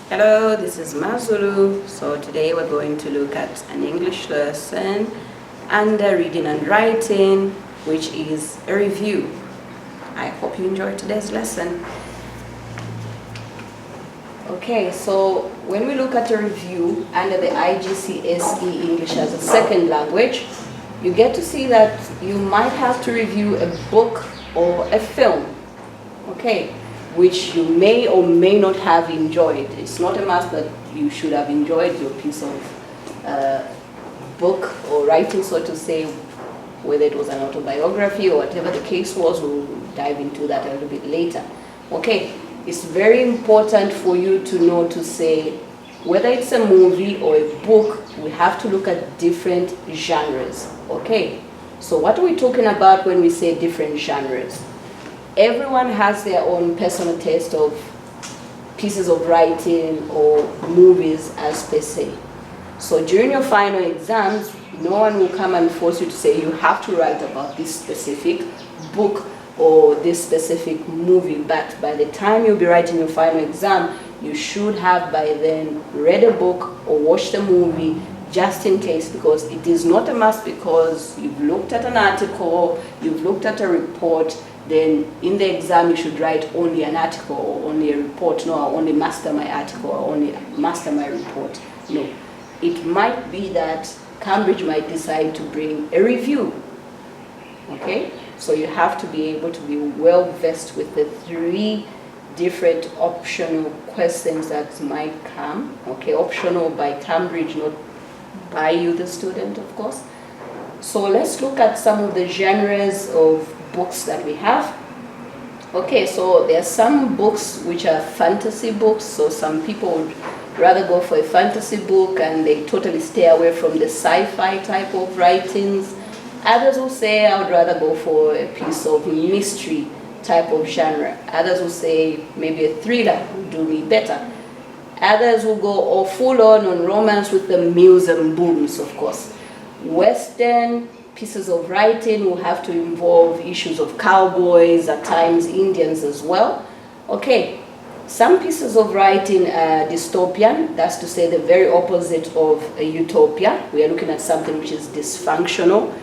Hello, this is Zulu. So today we're going to look at an English lesson under reading and writing, which is a review. I hope you enjoyed today's lesson. Okay, so when we look at a review under the IGCSE English as a second language, you get to see that you might have to review a book or a film. Okay, which you may or may not have enjoyed. It's not a must that you should have enjoyed your piece of book or writing, so to say, whether it was an autobiography or whatever the case was. We'll dive into that a little bit later. Okay, it's very important for you to know to say whether it's a movie or a book, we have to look at different genres. Okay, so what are we talking about when we say different genres? Everyone has their own personal taste of pieces of writing or movies as per se. So during your final exams, no one will come and force you to say you have to write about this specific book or this specific movie. But by the time you'll be writing your final exam, you should have by then read a book or watched a movie, just in case, because it is not a must because you've looked at an article, you've looked at a report, then in the exam you should write only an article or only a report. No, I only master my article or only master my report. No, it might be that Cambridge might decide to bring a review. Okay, so you have to be able to be well versed with the 3 different optional questions that might come. Okay, optional by Cambridge, not by you, the student, of course. So let's look at some of the genres of books that we have. Okay, so there are some books which are fantasy books, so some people would rather go for a fantasy book and they totally stay away from the sci-fi type of writings. Others will say I would rather go for a piece of mystery type of genre. Others will say maybe a thriller will do me better. Others will go all full on romance with the mews and booms, of course. Western pieces of writing will have to involve issues of cowboys, at times Indians as well. Okay, some pieces of writing are dystopian, that's to say the very opposite of a utopia. We are looking at something which is dysfunctional.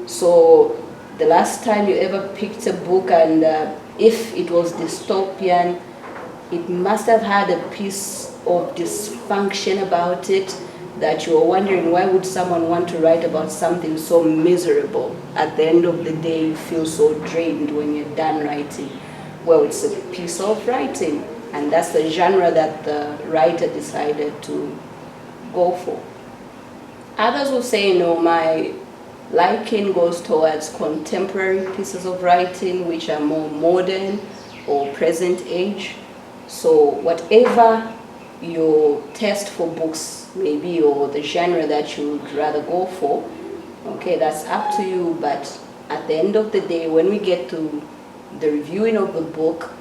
So the last time you ever picked a book and if it was dystopian, it must have had a piece of dysfunction about it that you're wondering why would someone want to write about something so miserable. At the end of the day, you feel so drained when you're done writing. Well, it's a piece of writing, and that's the genre that the writer decided to go for. Others will say, no, my liking goes towards contemporary pieces of writing, which are more modern or present age. So whatever your taste for books maybe, or the genre that you would rather go for, okay, that's up to you. But at the end of the day, when we get to the reviewing of the book,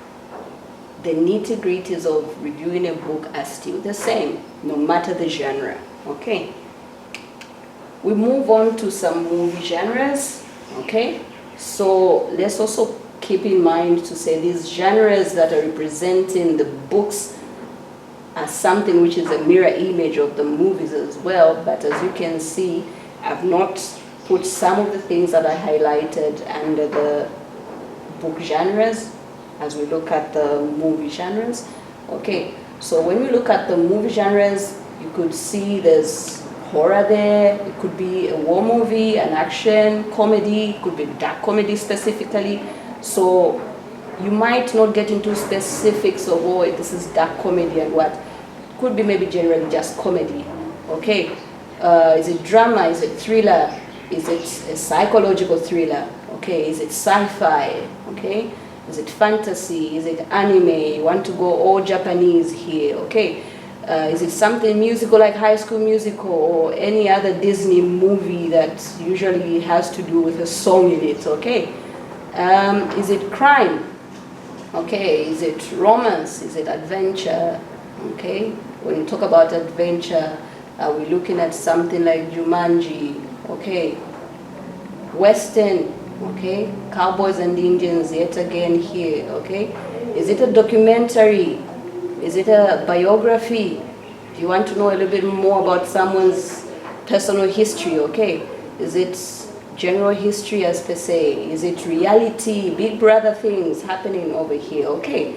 the nitty-gritties of reviewing a book are still the same, no matter the genre. Okay, we move on to some movie genres. Okay, so let's also keep in mind to say these genres that are representing the books as something which is a mirror image of the movies as well. But as you can see, I've not put some of the things that I highlighted under the book genres as we look at the movie genres. Okay, so when we look at the movie genres, you could see there's horror there, it could be a war movie, an action comedy, it could be dark comedy specifically. So you might not get into specifics of, oh, this is dark comedy and what. It could be maybe generally just comedy. Okay, is it drama? Is it thriller? Is it a psychological thriller? Okay, is it sci-fi? Okay, is it fantasy? Is it anime? You want to go all Japanese here? Okay, is it something musical like High School Musical or any other Disney movie that usually has to do with a song in it? Okay, is it crime? Okay, is it romance? Is it adventure? Okay, when you talk about adventure, are we looking at something like Jumanji? Okay, Western, okay, cowboys and Indians yet again here. Okay, is it a documentary? Is it a biography? Do you want to know a little bit more about someone's personal history? Okay. Is it general history as per se? Is it reality, Big Brother things happening over here? Okay.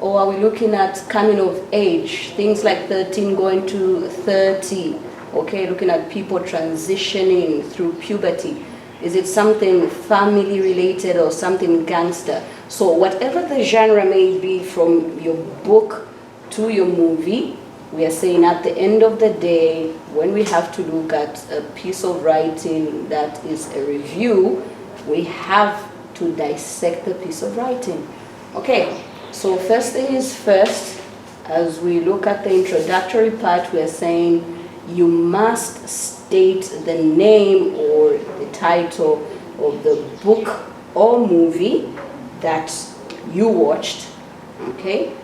Or are we looking at coming of age, things like 13 going to 30? Okay, looking at people transitioning through puberty. Is it something family related or something gangster? So whatever the genre may be, from your book to your movie, we are saying at the end of the day, when we have to look at a piece of writing that is a review, we have to dissect the piece of writing. Okay, so first thing is first, as we look at the introductory part, we are saying you must state the name or the title of the book or movie that you watched, okay?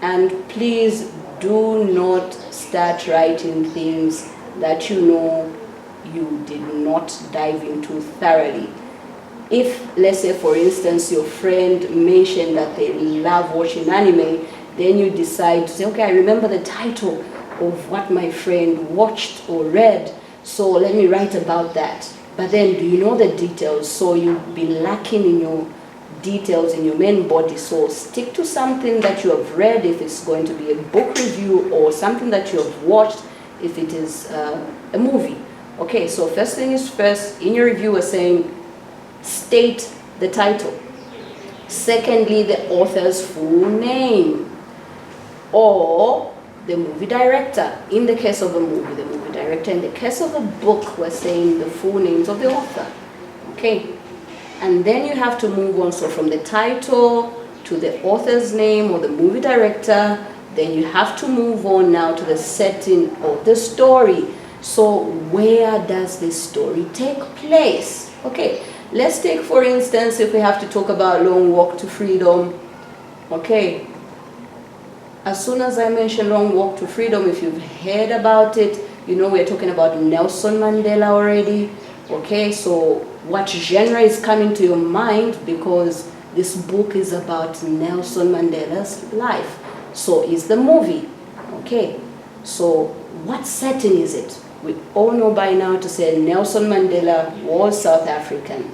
And please do not start writing things that you know you did not dive into thoroughly. If, let's say for instance, your friend mentioned that they love watching anime, then you decide to say, okay, I remember the title of what my friend watched or read, so let me write about that. But then, do you know the details? So you'll be lacking in your details in your main body. So stick to something that you have read if it's going to be a book review, or something that you have watched if it is a movie. Okay, so first thing is first, in your review we're saying state the title. Secondly, the author's full name, or the movie director. In the case of a movie, the movie director. In the case of a book, we're saying the full names of the author. Okay, and then you have to move on. So from the title to the author's name or the movie director, then you have to move on now to the setting of the story. So where does this story take place? Okay, let's take for instance, if we have to talk about Long Walk to Freedom. Okay, as soon as I mention Long Walk to Freedom, if you've heard about it, you know we're talking about Nelson Mandela already. Okay, so what genre is coming to your mind? Because this book is about Nelson Mandela's life. So is the movie. Okay, so what setting is it? We all know by now to say Nelson Mandela was South African.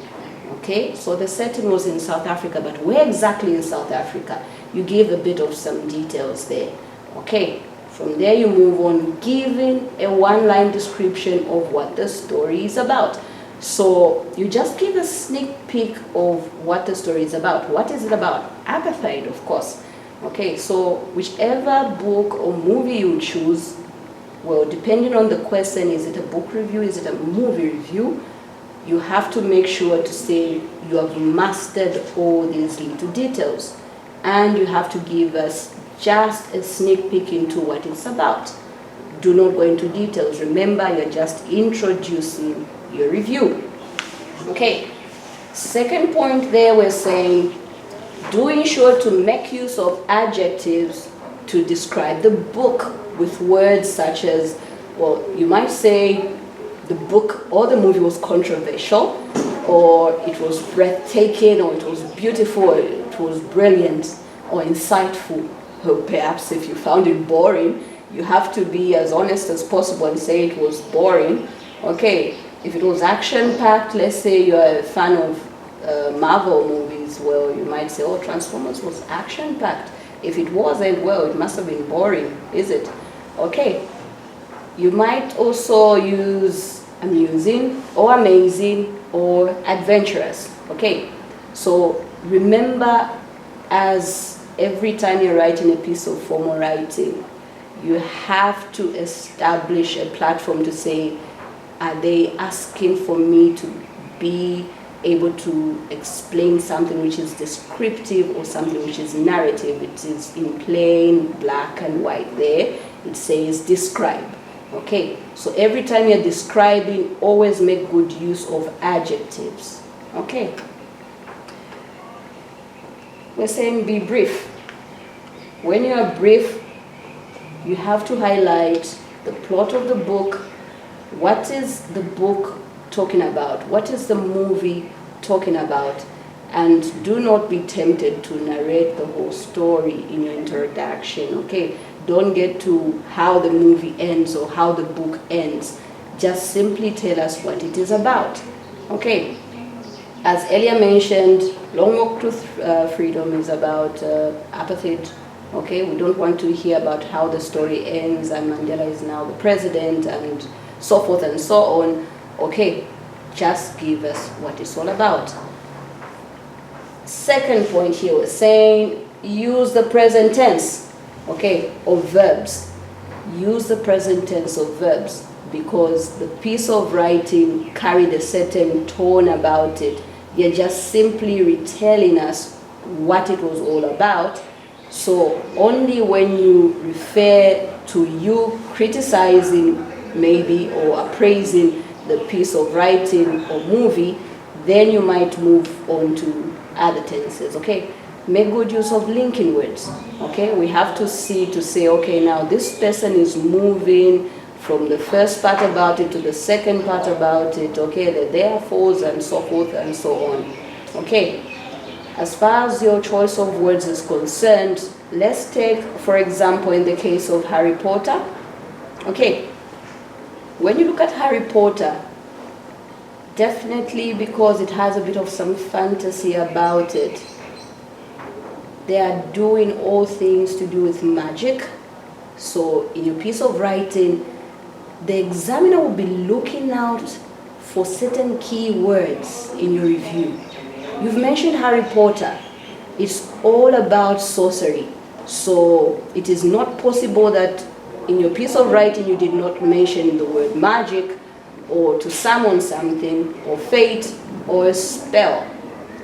Okay, so the setting was in South Africa, but where exactly in South Africa? You give a bit of some details there. Okay, from there you move on, giving a one-line description of what the story is about. So you just give a sneak peek of what the story is about. What is it about? Apartheid, of course. Okay, so whichever book or movie you choose, well, depending on the question, is it a book review, is it a movie review, you have to make sure to say you have mastered all these little details. And you have to give us just a sneak peek into what it's about. Do not go into details. Remember, you're just introducing your review. Okay, second point there, we're saying doing sure to make use of adjectives to describe the book with words such as, well, you might say the book or the movie was controversial, or it was breathtaking, or it was beautiful, or it was brilliant, or insightful. Or perhaps if you found it boring, you have to be as honest as possible and say it was boring. Okay, if it was action-packed, let's say you're a fan of Marvel movies, well, you might say, oh, Transformers was action-packed. If it wasn't, well, it must have been boring, is it? Okay, you might also use amusing or amazing or adventurous. Okay, so remember, as every time you're writing a piece of formal writing, you have to establish a platform to say, are they asking for me to be able to explain something which is descriptive or something which is narrative? It is in plain black and white there. It says describe. Okay, so every time you're describing, always make good use of adjectives. Okay. We're saying be brief. When you are brief, you have to highlight the plot of the book. What is the book talking about? What is the movie talking about? And do not be tempted to narrate the whole story in your introduction, okay? Don't get to how the movie ends or how the book ends. Just simply tell us what it is about, okay? As earlier mentioned, Long Walk to Freedom is about apartheid, okay? We don't want to hear about how the story ends and Mandela is now the president and so forth and so on, okay? Just give us what it's all about. Second point here, we're saying use the present tense, okay, of verbs. Use the present tense of verbs because the piece of writing carried a certain tone about it. You're just simply retelling us what it was all about. So only when you refer to you criticizing maybe or appraising the piece of writing or movie, then you might move on to other tenses, okay? Make good use of linking words, okay? We have to see to say, okay, now this person is moving from the first part about it to the second part about it, okay? The therefores and so forth and so on, okay? As far as your choice of words is concerned, let's take, for example, in the case of Harry Potter, okay? When you look at Harry Potter, definitely because it has a bit of some fantasy about it, they are doing all things to do with magic. So in your piece of writing, the examiner will be looking out for certain key words in your review. You've mentioned Harry Potter. It's all about sorcery. So it is not possible that in your piece of writing you did not mention the word magic or to summon something or fate or a spell.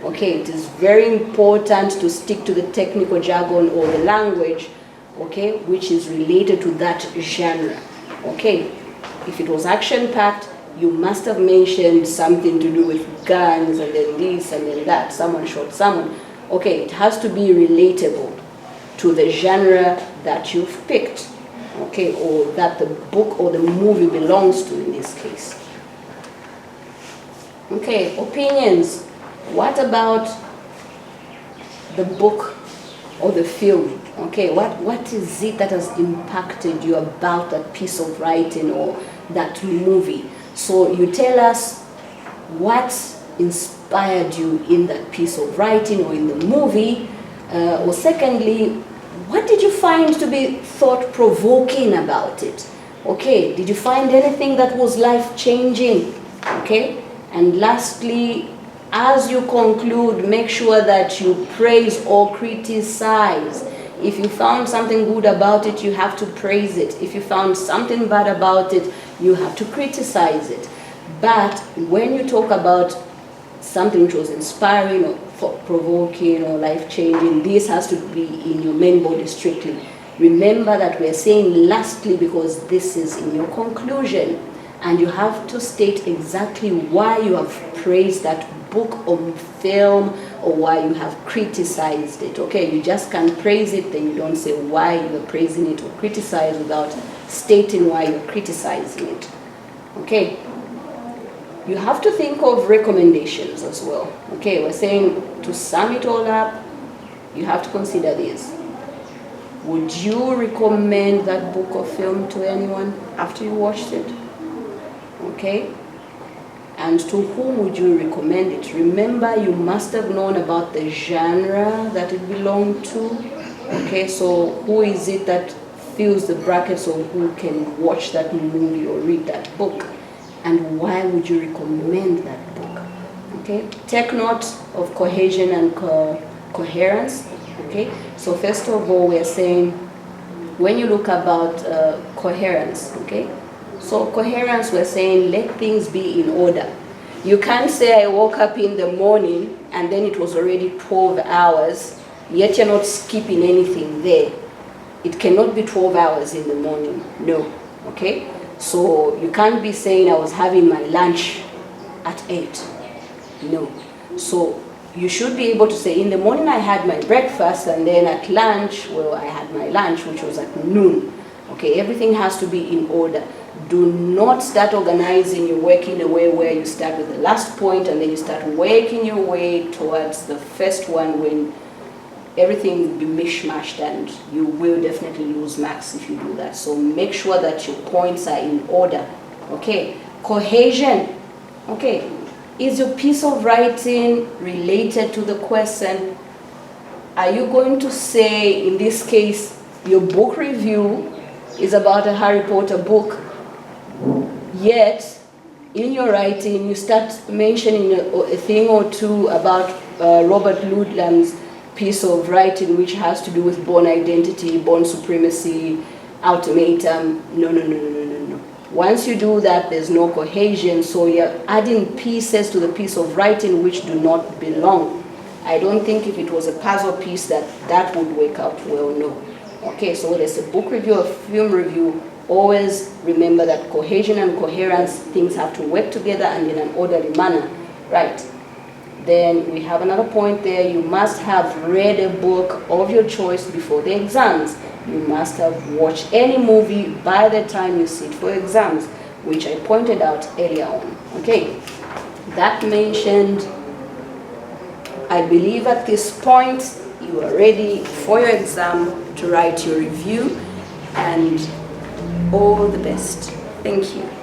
Okay, it is very important to stick to the technical jargon or the language, okay, which is related to that genre. Okay, if it was action-packed, you must have mentioned something to do with guns and then this and then that, someone shot someone. Okay, it has to be relatable to the genre that you've picked, okay, or that the book or the movie belongs to in this case. Okay, opinions. What about the book or the film? Okay, what is it that has impacted you about that piece of writing or that movie? So you tell us what inspired you in that piece of writing or in the movie, or secondly, what did you find to be thought-provoking about it? Okay, did you find anything that was life-changing? Okay, and lastly, as you conclude, make sure that you praise or criticize. If you found something good about it, you have to praise it. If you found something bad about it, you have to criticize it. But when you talk about something which was inspiring or thought-provoking or life-changing, this has to be in your main body strictly. Remember that we're saying lastly because this is in your conclusion. And you have to state exactly why you have praised that book or film or why you have criticized it. Okay, you just can't praise it, then you don't say why you're praising it or criticize without stating why you're criticizing it. Okay, you have to think of recommendations as well. Okay, we're saying to sum it all up, you have to consider this. Would you recommend that book or film to anyone after you watched it? Okay, and to whom would you recommend it? Remember, you must have known about the genre that it belonged to. Okay, so who is it that fills the brackets of who can watch that movie or read that book? And why would you recommend that book? Okay, take note of cohesion and coherence. Okay, so first of all, we are saying when you look about coherence, okay, so coherence, we're saying let things be in order. You can't say I woke up in the morning and then it was already 12 hours, yet you're not skipping anything there. It cannot be 12 hours in the morning, no, okay? So you can't be saying I was having my lunch at 8, no. So you should be able to say in the morning I had my breakfast and then at lunch, well, I had my lunch which was at noon. Okay, everything has to be in order. Do not start organizing your work in a way where you start with the last point and then you start working your way towards the first one, when everything will be mishmashed and you will definitely lose marks if you do that. So make sure that your points are in order. Okay, cohesion. Okay, is your piece of writing related to the question? Are you going to say, in this case, your book review is about a Harry Potter book, yet in your writing you start mentioning a thing or two about Robert Ludlum's piece of writing which has to do with born identity, born supremacy, ultimatum? No. Once you do that, there's no cohesion, so you're adding pieces to the piece of writing which do not belong. I don't think if it was a puzzle piece that would work out well, no. Okay, so there's a book review, a film review. Always remember that cohesion and coherence, things have to work together and in an orderly manner, right? Then we have another point there. You must have read a book of your choice before the exams. You must have watched any movie by the time you sit for exams, which I pointed out earlier on. Okay, that mentioned, I believe at this point you are ready for your exam to write your review, and all the best. Thank you.